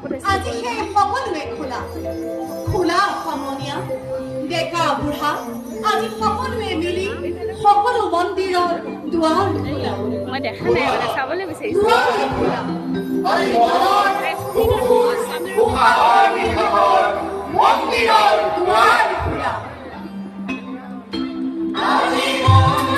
আজি সেই সকলোৱে খোলা সমনীয়া ডেকা বুঢ়া আজি সকলোৱে মিলি সকলো মন্দিৰৰ দুৱাৰ মই দেখা নাই মানে চাবলৈ বিচাৰিছো মন্দিৰৰ দুৱাৰ খোলা আজি মন্দিৰৰ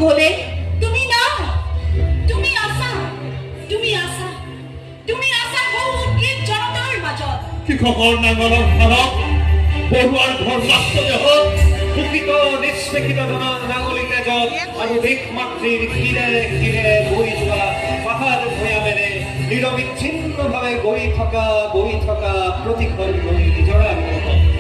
গলে তুমি না তুমি আছা গৌৰৱীৰ জনতাৰ মাজত কৃষকৰ নাঙলৰ ভাৰক বৰুৱাৰ ঘৰ মাত্ৰ দেহ সুখিত নিষ্পেষিত ধনৰ নাঙলী তেজত আৰু দেশ মাতৃৰ ক্ষীৰে ক্ষীৰে বৈ যোৱা পাহাৰ ভৈয়ামেৰে নিৰবিচ্ছিন্নভাৱে বৈ থকা প্ৰতিখন নৈ নিজৰাৰ